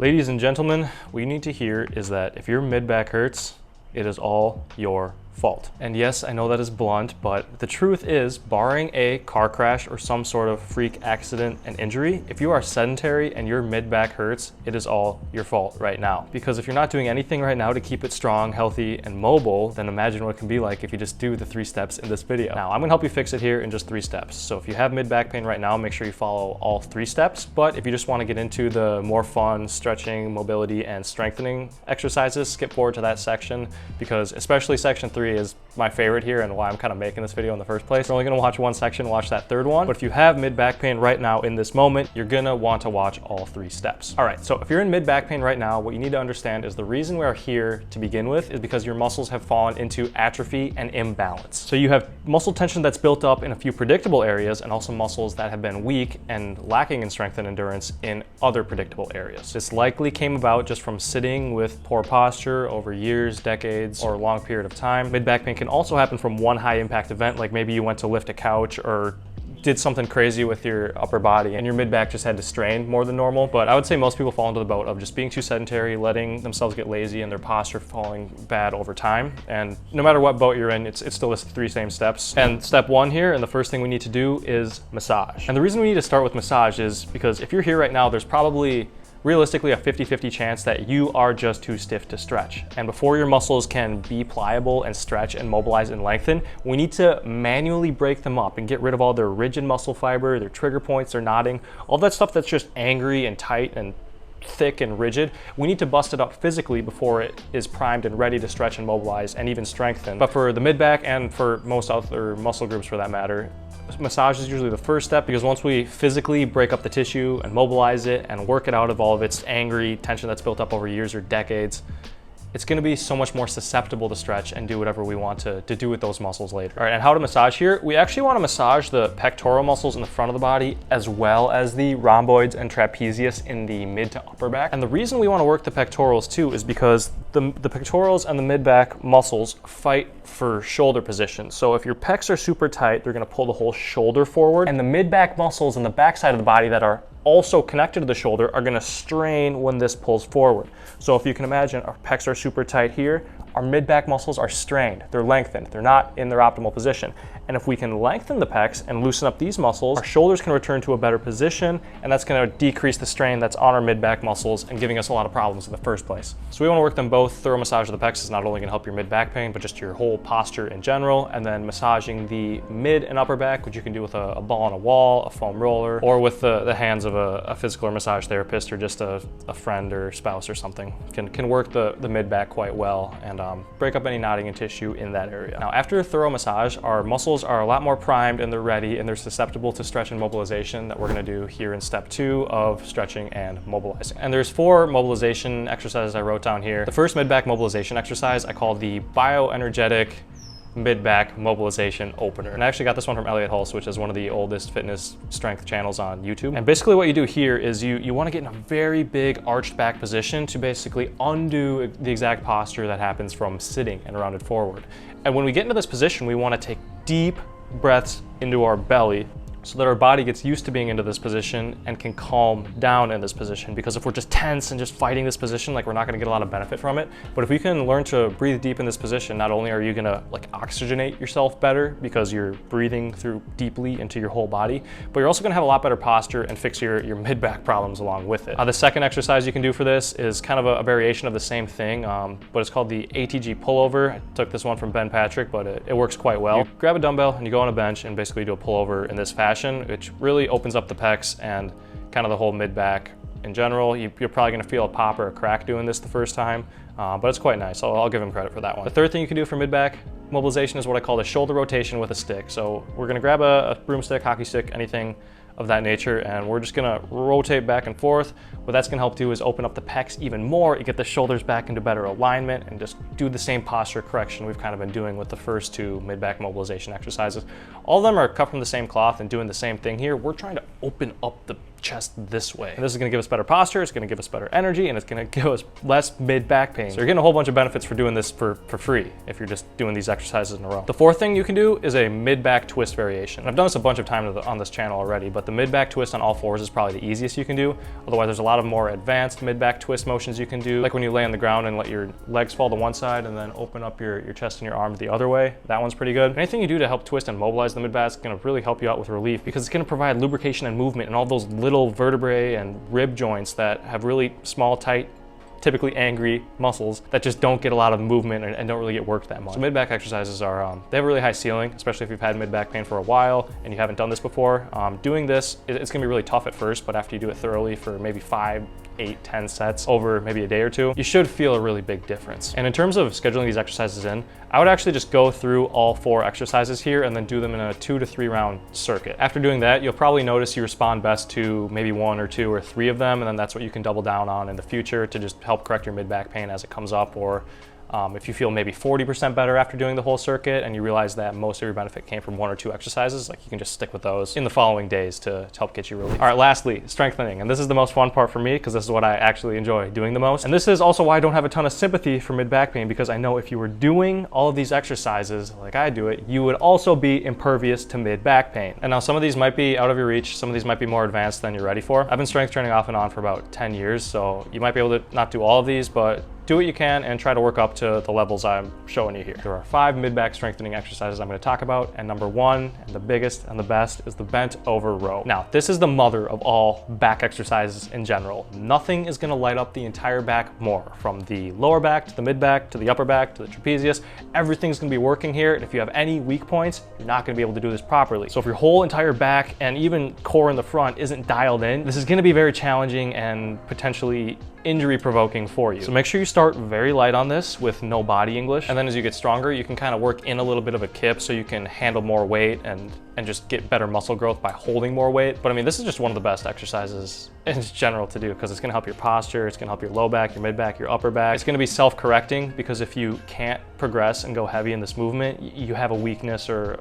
Ladies and gentlemen, what you need to hear is that if your mid-back hurts, it is all your fault. And yes, I know that is blunt, but the truth is, barring a car crash or some sort of freak accident and injury, if you are sedentary and your mid-back hurts, it is all your fault right now. Because if you're not doing anything right now to keep it strong, healthy, and mobile, then imagine what it can be like if you just do the 3 steps in this video. Now, I'm gonna help you fix it here in just 3 steps. So if you have mid-back pain right now, make sure you follow all 3 steps. But if you just wanna get into the more fun stretching, mobility, and strengthening exercises, skip forward to that section, because especially section 3 is my favorite here and why I'm kind of making this video in the first place. You're only gonna watch one section, watch that 3rd one. But if you have mid-back pain right now in this moment, you're gonna want to watch all 3 steps. All right, so if you're in mid-back pain right now, what you need to understand is the reason we are here to begin with is because your muscles have fallen into atrophy and imbalance. So you have muscle tension that's built up in a few predictable areas and also muscles that have been weak and lacking in strength and endurance in other predictable areas. This likely came about just from sitting with poor posture over years, decades, or a long period of time. Mid-back pain can also happen from one high impact event, like maybe you went to lift a couch or did something crazy with your upper body and your mid-back just had to strain more than normal. But I would say most people fall into the boat of just being too sedentary, letting themselves get lazy and their posture falling bad over time. And no matter what boat you're in, it's still the 3 same steps. And step 1 here, and the first thing we need to do is massage. And the reason we need to start with massage is because if you're here right now, there's probably realistically a 50-50 chance that you are just too stiff to stretch. And before your muscles can be pliable and stretch and mobilize and lengthen, we need to manually break them up and get rid of all their rigid muscle fiber, their trigger points, their knotting, all that stuff that's just angry and tight and thick and rigid. We need to bust it up physically before it is primed and ready to stretch and mobilize and even strengthen. But for the mid-back and for most other muscle groups for that matter, massage is usually the first step, because once we physically break up the tissue and mobilize it and work it out of all of its angry tension that's built up over years or decades, it's gonna be so much more susceptible to stretch and do whatever we want to do with those muscles later. All right, and how to massage here? We actually wanna massage the pectoral muscles in the front of the body as well as the rhomboids and trapezius in the mid to upper back. And the reason we wanna work the pectorals too is because the pectorals and the mid-back muscles fight for shoulder position. So if your pecs are super tight, they're gonna pull the whole shoulder forward, and the mid-back muscles in the back side of the body that are also connected to the shoulder are gonna strain when this pulls forward. So if you can imagine, our pecs are super tight here, our mid-back muscles are strained, they're lengthened, they're not in their optimal position. And if we can lengthen the pecs and loosen up these muscles, our shoulders can return to a better position, and that's gonna decrease the strain that's on our mid-back muscles and giving us a lot of problems in the first place. So we wanna work them both. Thorough massage of the pecs is not only gonna help your mid-back pain, but just your whole posture in general, and then massaging the mid and upper back, which you can do with a ball on a wall, a foam roller, or with the hands of a physical or massage therapist or just a friend or spouse or something. Can work the mid-back quite well and break up any knotting in tissue in that area. Now, after a thorough massage, our muscles are a lot more primed and they're ready and they're susceptible to stretch and mobilization that we're gonna do here in step 2 of stretching and mobilizing. And there's 4 mobilization exercises I wrote down here. The first mid-back mobilization exercise I call the bioenergetic mid-back mobilization opener. And I actually got this one from Elliot Hulse, which is one of the oldest fitness strength channels on YouTube. And basically what you do here is you want to get in a very big arched back position to basically undo the exact posture that happens from sitting and rounded forward. And when we get into this position, we want to take deep breaths into our belly so that our body gets used to being into this position and can calm down in this position. Because if we're just tense and just fighting this position, like, we're not gonna get a lot of benefit from it. But if we can learn to breathe deep in this position, not only are you gonna oxygenate yourself better because you're breathing through deeply into your whole body, but you're also gonna have a lot better posture and fix your mid-back problems along with it. The second exercise you can do for this is kind of a variation of the same thing, but it's called the ATG pullover. I took this one from Ben Patrick, but it works quite well. You grab a dumbbell and you go on a bench and basically do a pullover in this fashion, which really opens up the pecs and kind of the whole mid-back in general. You're probably gonna feel a pop or a crack doing this the first time, but it's quite nice. I'll give him credit for that one. The third thing you can do for mid-back mobilization is what I call the shoulder rotation with a stick. So we're gonna grab a broomstick, hockey stick, anything of that nature, and we're just gonna rotate back and forth. What that's gonna help do is open up the pecs even more. You get the shoulders back into better alignment and just do the same posture correction we've kind of been doing with the first 2 mid-back mobilization exercises. All of them are cut from the same cloth and doing the same thing here. We're trying to open up the chest this way. And this is gonna give us better posture, it's gonna give us better energy, and it's gonna give us less mid-back pain. So you're getting a whole bunch of benefits for doing this for free if you're just doing these exercises in a row. The fourth thing you can do is a mid-back twist variation. I've done this a bunch of times on this channel already, but the mid-back twist on all fours is probably the easiest you can do. Otherwise, there's a lot of more advanced mid-back twist motions you can do, like when you lay on the ground and let your legs fall to one side and then open up your chest and your arms the other way. That one's pretty good. Anything you do to help twist and mobilize the mid-back is gonna really help you out with relief, because it's gonna provide lubrication and movement in all those little vertebrae and rib joints that have really small, tight, typically angry muscles that just don't get a lot of movement and don't really get worked that much. So mid-back exercises are, they have a really high ceiling, especially if you've had mid-back pain for a while and you haven't done this before. Doing this, it's gonna be really tough at first, but after you do it thoroughly for maybe 5, 8, 10 sets over maybe a day or two, you should feel a really big difference. And in terms of scheduling these exercises in, I would actually just go through all 4 exercises here and then do them in a 2 to 3 round circuit. After doing that, you'll probably notice you respond best to maybe 1 or 2 or 3 of them, and then that's what you can double down on in the future to just help correct your mid-back pain as it comes up. Or if you feel maybe 40% better after doing the whole circuit and you realize that most of your benefit came from 1 or 2 exercises, like you can just stick with those in the following days to help get you relief. All right, lastly, strengthening. And this is the most fun part for me because this is what I actually enjoy doing the most. And this is also why I don't have a ton of sympathy for mid-back pain, because I know if you were doing all of these exercises like I do it, you would also be impervious to mid-back pain. And now some of these might be out of your reach, some of these might be more advanced than you're ready for. I've been strength training off and on for about 10 years, so you might be able to not do all of these, but do what you can and try to work up to the levels I'm showing you here. There are 5 mid-back strengthening exercises I'm going to talk about, and number 1, and the biggest and the best, is the bent over row. Now, this is the mother of all back exercises in general. Nothing is going to light up the entire back more, from the lower back to the mid-back to the upper back to the trapezius. Everything's going to be working here, and if you have any weak points, you're not going to be able to do this properly. So if your whole entire back and even core in the front isn't dialed in, this is going to be very challenging and potentially injury provoking for you. So make sure you start very light on this with no body English, and then as you get stronger, you can kind of work in a little bit of a kip so you can handle more weight and just get better muscle growth by holding more weight. But I mean, this is just one of the best exercises in general to do, because it's gonna help your posture, it's gonna help your low back, your mid back, your upper back. It's gonna be self-correcting, because if you can't progress and go heavy in this movement, you have a weakness or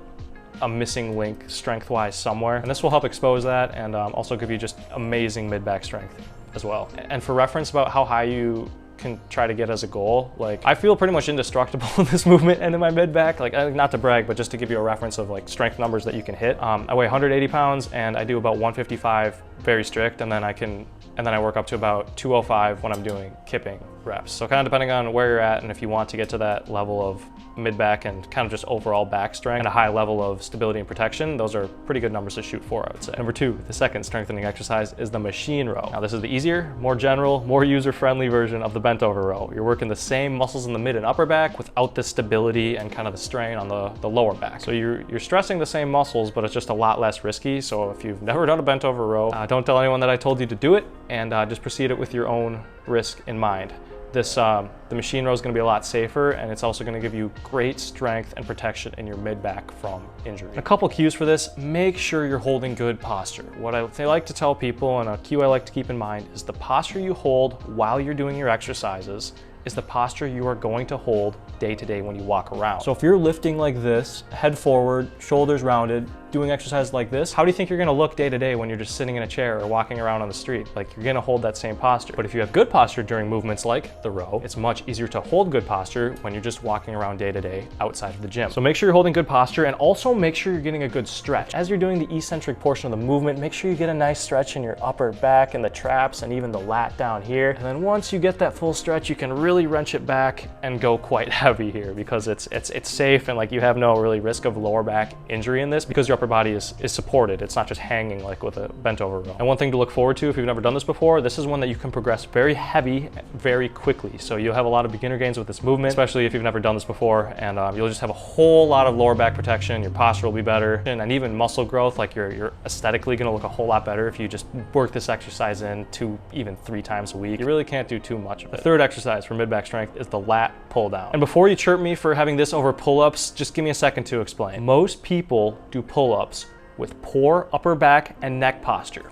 a missing link strength-wise somewhere. And this will help expose that and also give you just amazing mid-back strength as well. And for reference about how high you can try to get as a goal, like I feel pretty much indestructible in this movement and in my mid-back, like not to brag, but just to give you a reference of like strength numbers that you can hit. I weigh 180 pounds and I do about 155 very strict, and then I work up to about 205 when I'm doing kipping reps. So kind of depending on where you're at, and if you want to get to that level of mid-back and kind of just overall back strength and a high level of stability and protection, those are pretty good numbers to shoot for, I would say. Number 2, the second strengthening exercise is the machine row. Now this is the easier, more general, more user-friendly version of the bent over row. You're working the same muscles in the mid and upper back without the stability and kind of the strain on the lower back. So you're stressing the same muscles, but it's just a lot less risky. So if you've never done a bent over row, don't tell anyone that I told you to do it, and just proceed it with your own risk in mind. The machine row is going to be a lot safer, and it's also going to give you great strength and protection in your mid-back from injury. A couple cues for this: make sure you're holding good posture. What I like to tell people, and a cue I like to keep in mind, is the posture you hold while you're doing your exercises is the posture you are going to hold day to day when you walk around. So if you're lifting like this, head forward, shoulders rounded, doing exercises like this, how do you think you're gonna look day to day when you're just sitting in a chair or walking around on the street? Like, you're gonna hold that same posture. But if you have good posture during movements like the row, it's much easier to hold good posture when you're just walking around day to day outside of the gym. So make sure you're holding good posture, and also make sure you're getting a good stretch. As you're doing the eccentric portion of the movement, make sure you get a nice stretch in your upper back and the traps and even the lat down here. And then once you get that full stretch, you can really wrench it back and go quite heavy here, because it's safe, and like you have no really risk of lower back injury in this because your upper body is supported. It's not just hanging like with a bent over row. And one thing to look forward to if you've never done this before, this is one that you can progress very heavy very quickly. So you'll have a lot of beginner gains with this movement, especially if you've never done this before, and you'll just have a whole lot of lower back protection. Your posture will be better, and even muscle growth. Like you're aesthetically gonna look a whole lot better if you just work this exercise in 2, even 3 times a week. You really can't do too much of it. The third exercise for mid-back strength is the lat pull down. And before you chirp me for having this over pull-ups, just give me a second to explain. Most people do pull-ups with poor upper back and neck posture.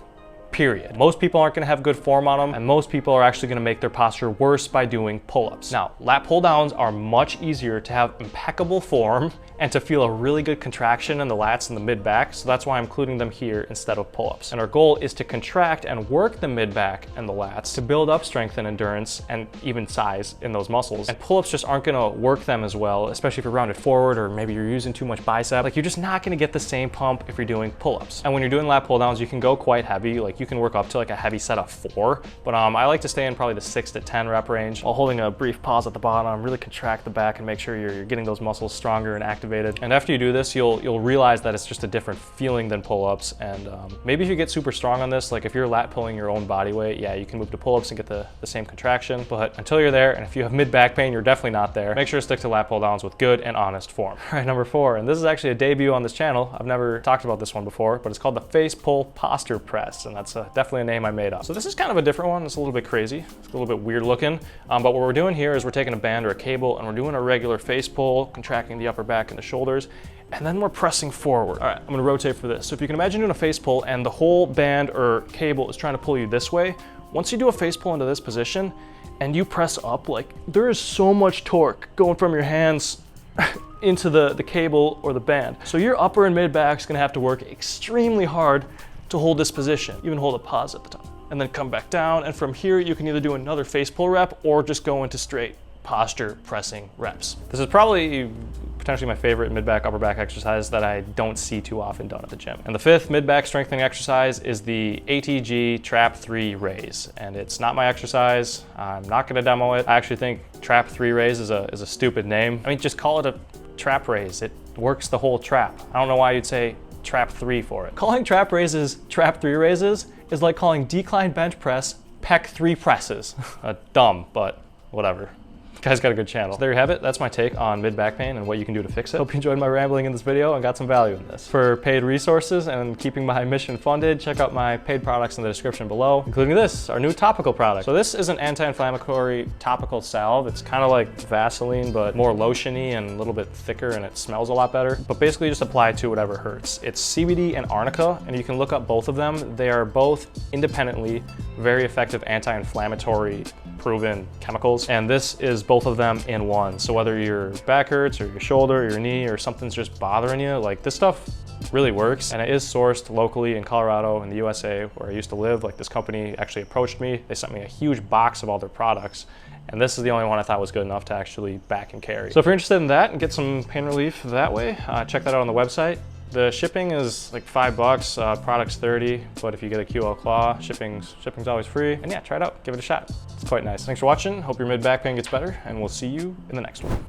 period. Most people aren't gonna have good form on them, and most people are actually gonna make their posture worse by doing pull-ups. Now, lat pull-downs are much easier to have impeccable form and to feel a really good contraction in the lats and the mid-back, so that's why I'm including them here instead of pull-ups. And our goal is to contract and work the mid-back and the lats to build up strength and endurance and even size in those muscles. And pull-ups just aren't gonna work them as well, especially if you're rounded forward or maybe you're using too much bicep. Like, you're just not gonna get the same pump if you're doing pull-ups. And when you're doing lat pull-downs, you can go quite heavy. Like, you can work up to like a heavy set of 4, but I like to stay in probably the 6 to 10 rep range while holding a brief pause at the bottom, really contract the back and make sure you're getting those muscles stronger and activated. And after you do this, you'll realize that it's just a different feeling than pull-ups. And maybe if you get super strong on this, like if you're lat pulling your own body weight, yeah, you can move to pull-ups and get the same contraction. But until you're there, and if you have mid-back pain, you're definitely not there, make sure to stick to lat pull-downs with good and honest form. All right, number 4, and this is actually a debut on this channel. I've never talked about this one before, but it's called the face pull posture press, and that's definitely a name I made up. So this is kind of a different one. It's a little bit crazy. It's a little bit weird looking, but what we're doing here is we're taking a band or a cable and we're doing a regular face pull, contracting the upper back and the shoulders, and then we're pressing forward. All right, I'm gonna rotate for this. So if you can imagine doing a face pull and the whole band or cable is trying to pull you this way, once you do a face pull into this position and you press up, like there is so much torque going from your hands into the cable or the band. So your upper and mid back is gonna have to work extremely hard to hold this position. Even hold a pause at the top and then come back down. And from here, you can either do another face pull rep or just go into straight posture pressing reps. This is probably potentially my favorite mid-back, upper back exercise that I don't see too often done at the gym. And the 5th mid-back strengthening exercise is the ATG Trap 3 raise. And it's not my exercise. I'm not gonna demo it. I actually think Trap 3 raise is a stupid name. I mean, just call it a trap raise. It works the whole trap. I don't know why you'd say Trap 3 for it. Calling trap raises Trap 3 raises is like calling decline bench press Pec 3 presses. Dumb, but whatever. Guys got a good channel. So there you have it. That's my take on mid-back pain and what you can do to fix it. Hope you enjoyed my rambling in this video and got some value in this. For paid resources and keeping my mission funded, check out my paid products in the description below, including this, our new topical product. So this is an anti-inflammatory topical salve. It's kind of like Vaseline, but more lotiony and a little bit thicker, and it smells a lot better. But basically just apply it to whatever hurts. It's CBD and Arnica, and you can look up both of them. They are both independently very effective anti-inflammatory proven chemicals, and this is both of them in one. So whether your back hurts or your shoulder or your knee or something's just bothering you, like this stuff really works. And it is sourced locally in Colorado in the USA where I used to live. Like this company actually approached me. They sent me a huge box of all their products, and this is the only one I thought was good enough to actually back and carry. So if you're interested in that and get some pain relief that way, check that out on the website. The shipping is like $5, product's 30, but if you get a QL Claw, shipping's always free. And yeah, try it out, give it a shot. It's quite nice. Thanks for watching. Hope your mid-back pain gets better, and we'll see you in the next one.